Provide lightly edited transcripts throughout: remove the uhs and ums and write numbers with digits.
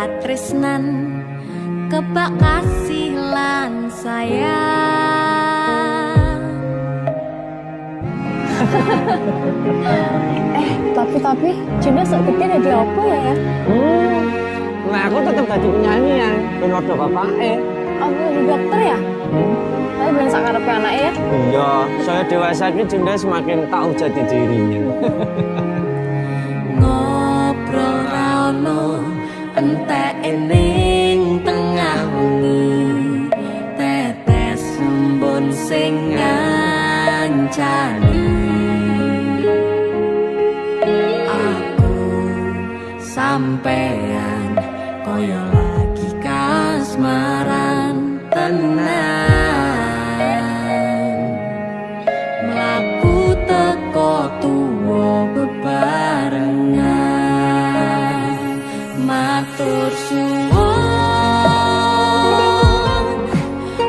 katresnan kebak kasih lan sayang. Tapi Junda sok gede jadi apa ya? Nah aku tetap jadi penyanyi ya, ben ordo bapake. Aku jadi dokter ya? Tapi belum sakarepe anaknya ya? Iya, saya dewasa ini Junda semakin tahu jati dirinya. Ngobrol rano entek ning tengah wengi, tetes embun sing ngancani. Aku sampean koyo lagi kasmaran tenan, mlaku teko tuwa bebarengan, matur suwun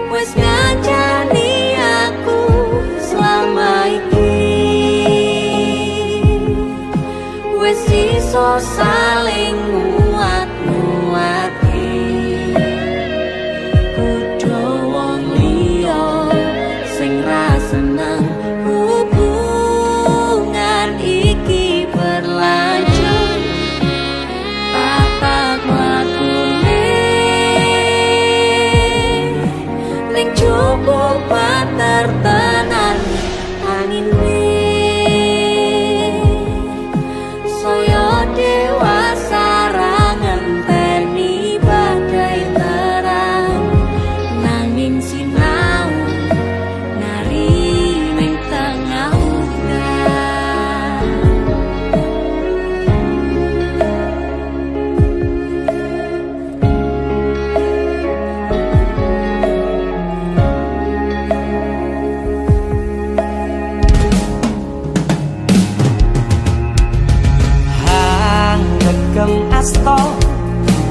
wis ngancani aku selama iki, wis iso saling nguat-nguati. Kudu wong liya sing ra seneng hubungan iki berlanjut, tatak lakune ning cukup pater tenan angin saya dewasa ra ngenteni badai terang, nanging sinau nari ning tengah udan. Gem asto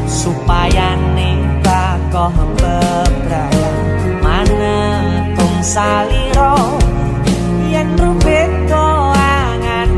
supaya nikakoh bebrayan manetung saliro yen rubet koangan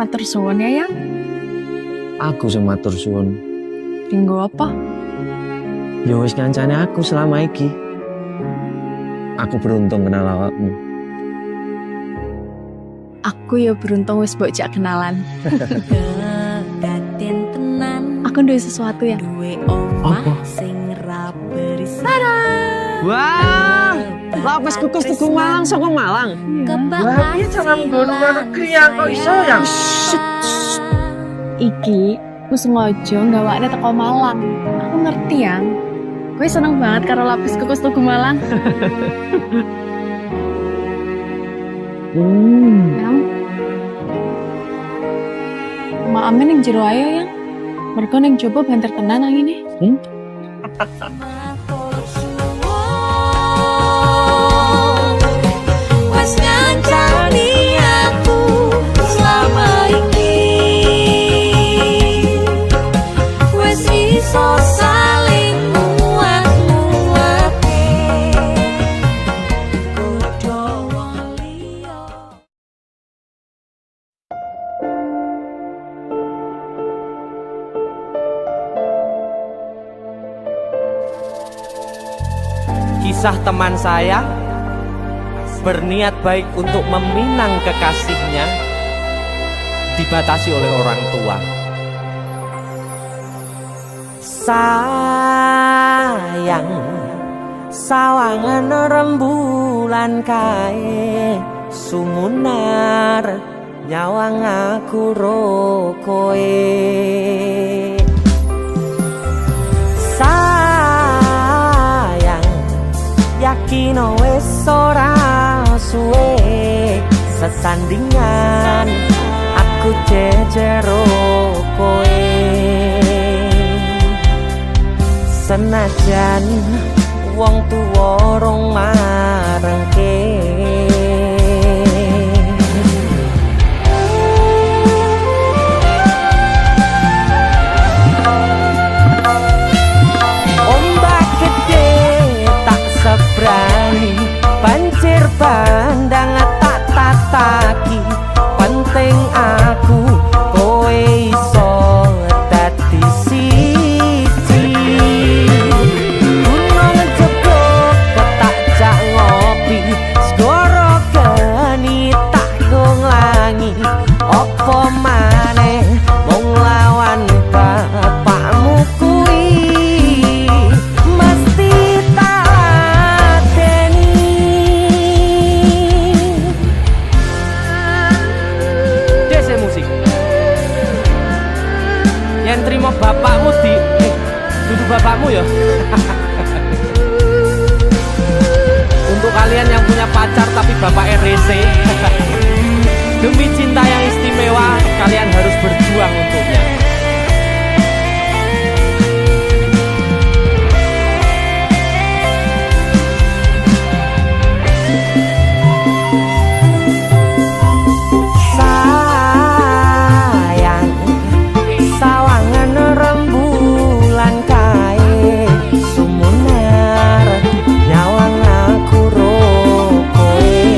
Matur suwun ya, Yang. Aku sing matur suwun. Dinggo apa? Ya wis kancane aku selama iki. Aku beruntung kenal awakmu. Aku ya beruntung wis mbok jak kenalan. Kedaden tenan Aku duwe sesuatu ya. duwe omah Apa? sing ra berisik. Wah, lapis kukus Tugu Malang saka Malang. Wah, piye jangan nggo luar negeri ya, kok iso ya? Iki aku sengaja gawakne teko Malang. Aku ngerti Yang. Gue seneng banget karo lapis kukus Tugu Malang. Yang. Maame ning jero ayo Yang. Mergo ning jowo banter tenan angine. Wes ngancani aku selama ini, wes iso saling muat-muate godho wong liya. Kisah teman saya berniat baik untuk meminang kekasihnya dibatasi oleh orang tua. Sayang, sawangan rembulan kae sumunar nyawang aku rokoe. Sayang, yakin wis ora suwe sesandingan aku jejero kowe. Senajan wong tuwa rong marengke, ombak gede tak sebrani, banjir bandang tak tataki. Penting aku kowe iso dadi siji. Gunung jebok tak jak ngopi, segara geni tak gonglangi. Apa maneh mung lawan bapakmu kuwi mesti tak lateni. Dese musik yang terima bapakmu duduk bapakmu ya. Untuk kalian yang punya pacar tapi bapak RC, demi cinta yang istimewa kalian harus berjuang untuknya. Sayang, sawangan rembulan kae sumunar nyawang aku rokoe.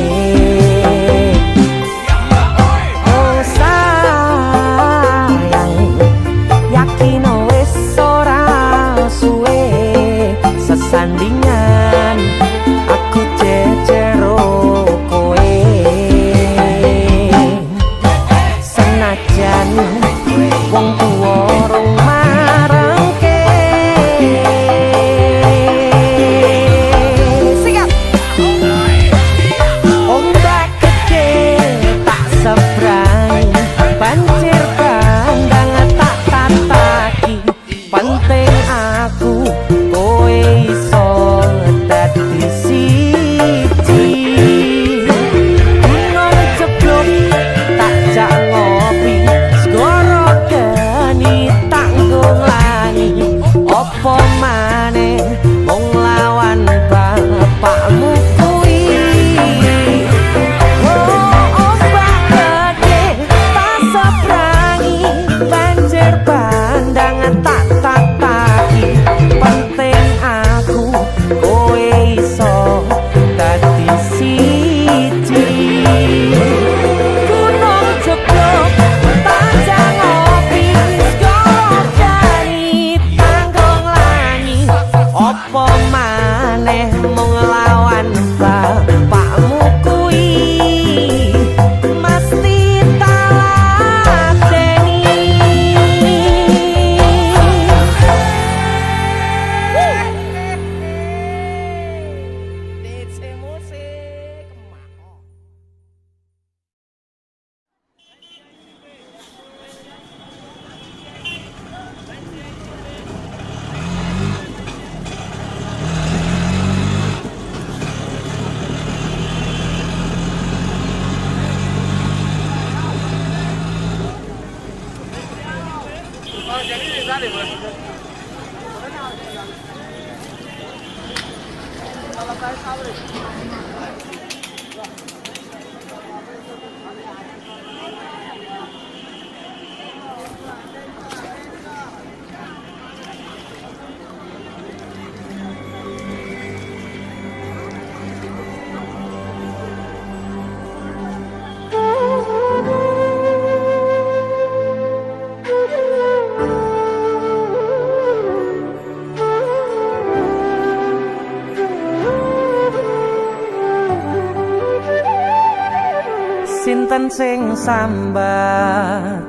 sinten sing sambat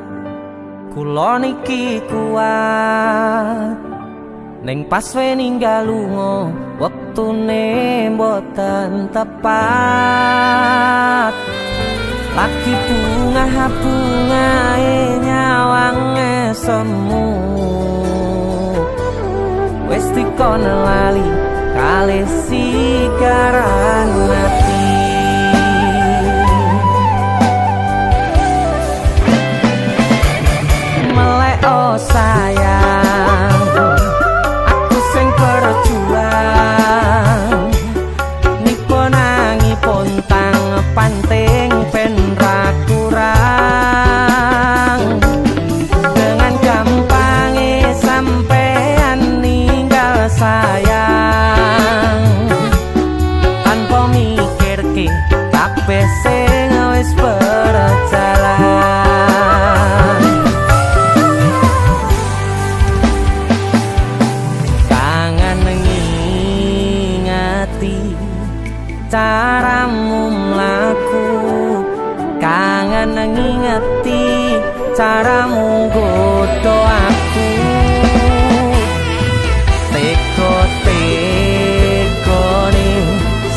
kula niki kuat ning pas we ninggal lunga wektune mboten tepat lagi bungae nyawange semu wis dikono lali kalih sigaran ati melek oh sayang aku sing berjuang niku nangipun tang panting ben ra kurang dengan gampangnya sampean ninggal sayang tanpa mikir ke kabeh sing wis berjalan kangen ngingati caramu mlaku kangen ngingati caramu godho aku teko-tekone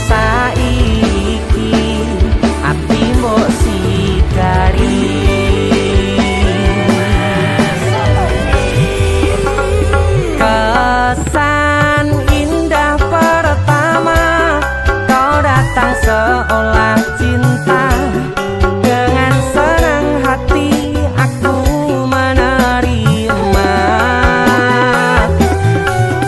saiki ati mbok sidari kesan indah pertama kau datang seolah cinta dengan senang hati aku menerima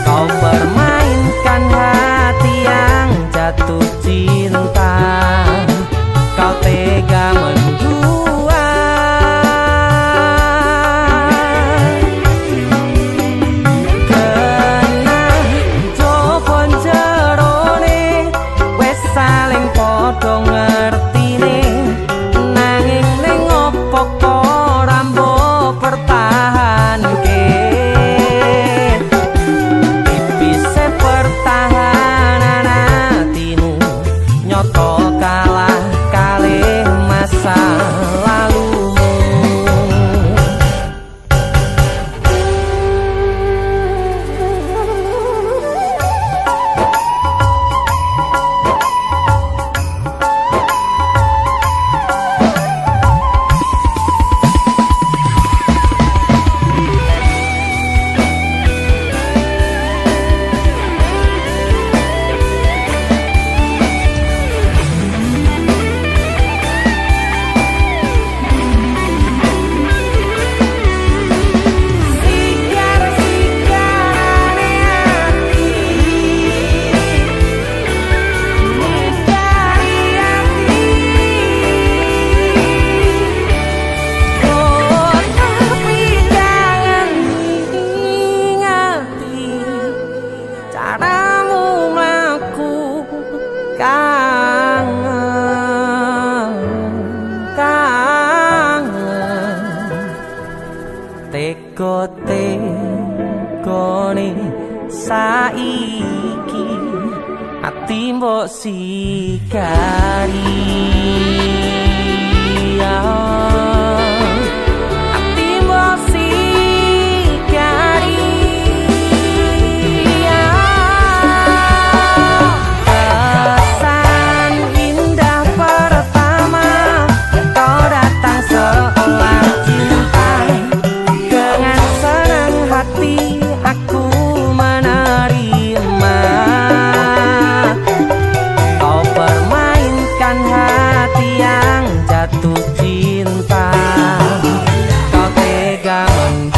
kau permainkan hati yang jatuh cinta kau tega mendua kena jopon jerone wes saling podo ngertine nanging ning opo kok rambo pertahanke tipise pertahanan hatimu nyoto kalah kalih masa lalumu caramu mlaku kangen teko-tekone saiki ati mbok sigari ati mbok sigari kesan indah pertama kau datang seolah cinta dengan senang hati aku menerima kau permainkan hati yang jatuh cinta kau tega membuat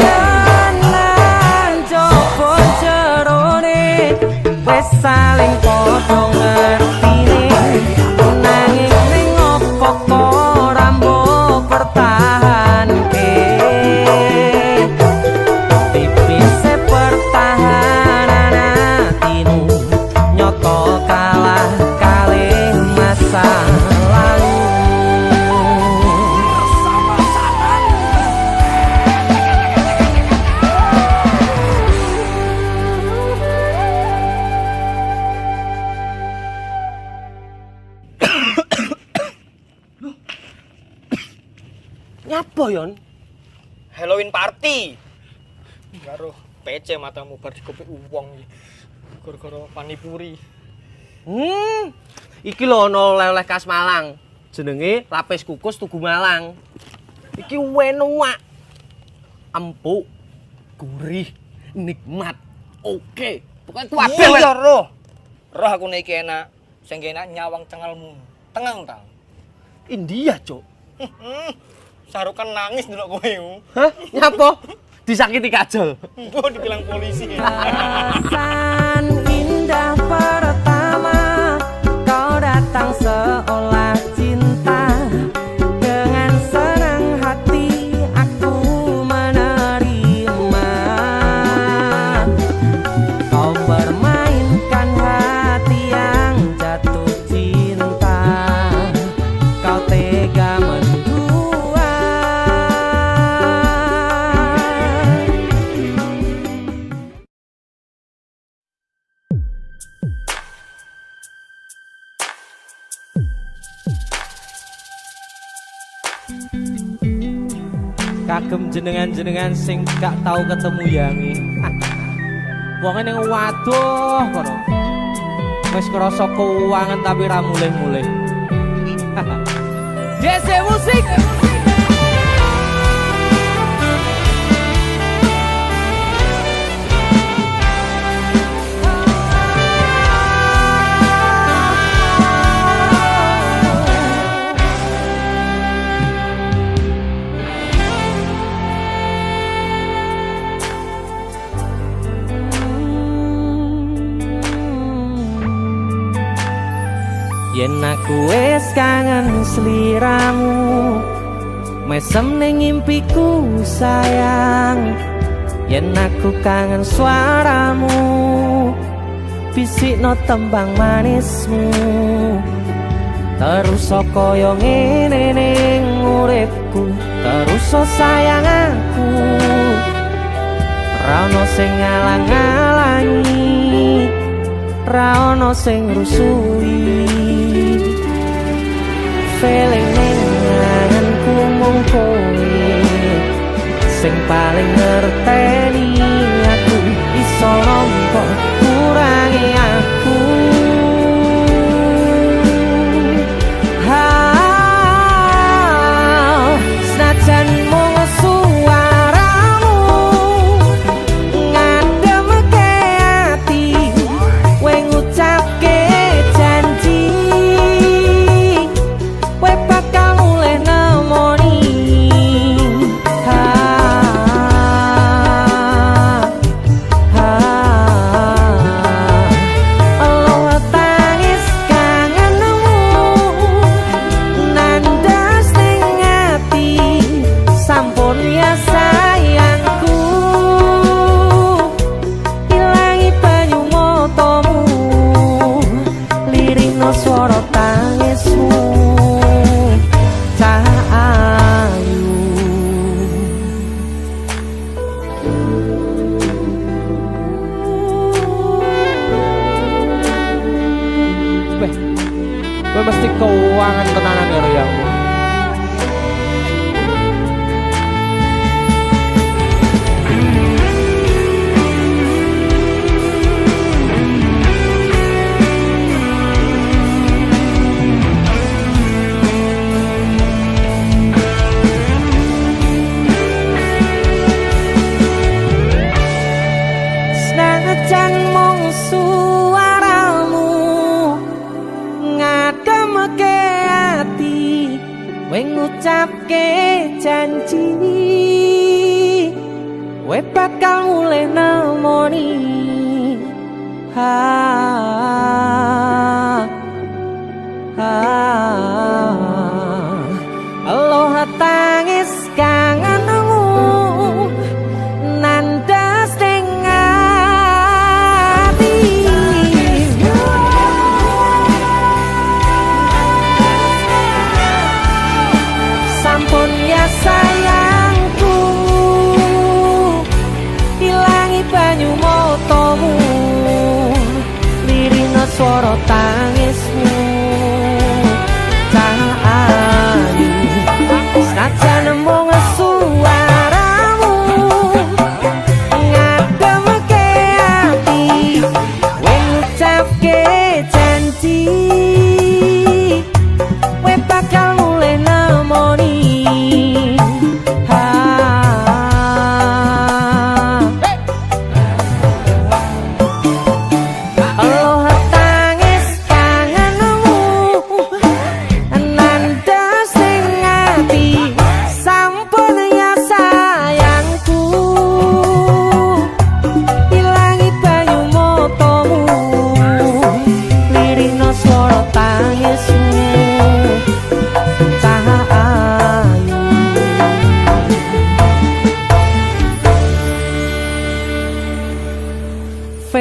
kanan jopon jerone wes saling podo ngertine nanging ning opo kok rambo pertahanke tipise pertahanan hatimu nyoto kalah kalih masa lalu Apa yon? Halloween party. Karo PC matamu bar dikopik uwong iki. Gara-gara panipuri. Iki lho ana oleh-oleh khas Malang. Jenenge lapis kukus Tugu Malang. Iki enak. Empuk, gurih, nikmat. Oke. Pokoknya kabeh. Iya, roh. Roh aku nek iki enak. Sing enak nyawang cengalmu. Tengang ta. India, Cuk. Sarukan nangis ndelok kowe. Hah? Nyapa? Disakiti kajol. Gua dibilang polisi. Perasaan indah pertama kau datang seolah cinta. Dengan senang hati aku menerima. Kau permainkan hati yang jatuh cinta. Kau tega mendua. Kagem jenengan-jenengan sing gak tau ketemu yangi. Wong ning waduh kono. Wis krasa keuangan tapi ra mulih-mulih. DC musik. Yen aku wis kangen sliramu, mesem ning ngimpiku sayang. Yen aku kangen suaramu, bisikno tembang manismu. Terus kaya ngene ning uripku, terus sayang aku. Ra ono sing ngalang-alangi, ra ono sing rusui. Feeling ning ngangenku mung kowe sing paling ngerteni aku. Iso nampa kurangi aku. Senajan mung suaramu ngademke ati, kowe ngucapke janji kowe bakal mulih nemoni. Allah tangis kangenmu nandas ning ati. Sampun ya sayangku, ilangi banyu matamu, lirino swara tangismu. Cahayu Kowe mesti keuangan tenanan karo yang. senajan mung suaramu ngademke ati, kowe ngucapke janji kowe bakal mulih nemoni. Allah tangis kangenmu nandas ning ati. Sampun ya sayangku, ilangi banyu matamu, lirino swara tangismu. Cahayu senajan mung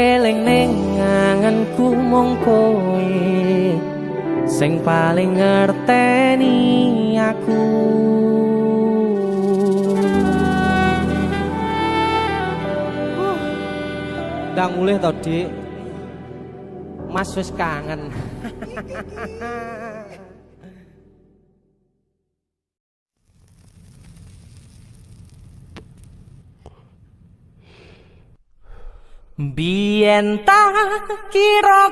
Eling ning anganku mung kowe sing paling ngerteni aku. Ndang mulih to, Dik. Mas wis kangen. Biyen tak kira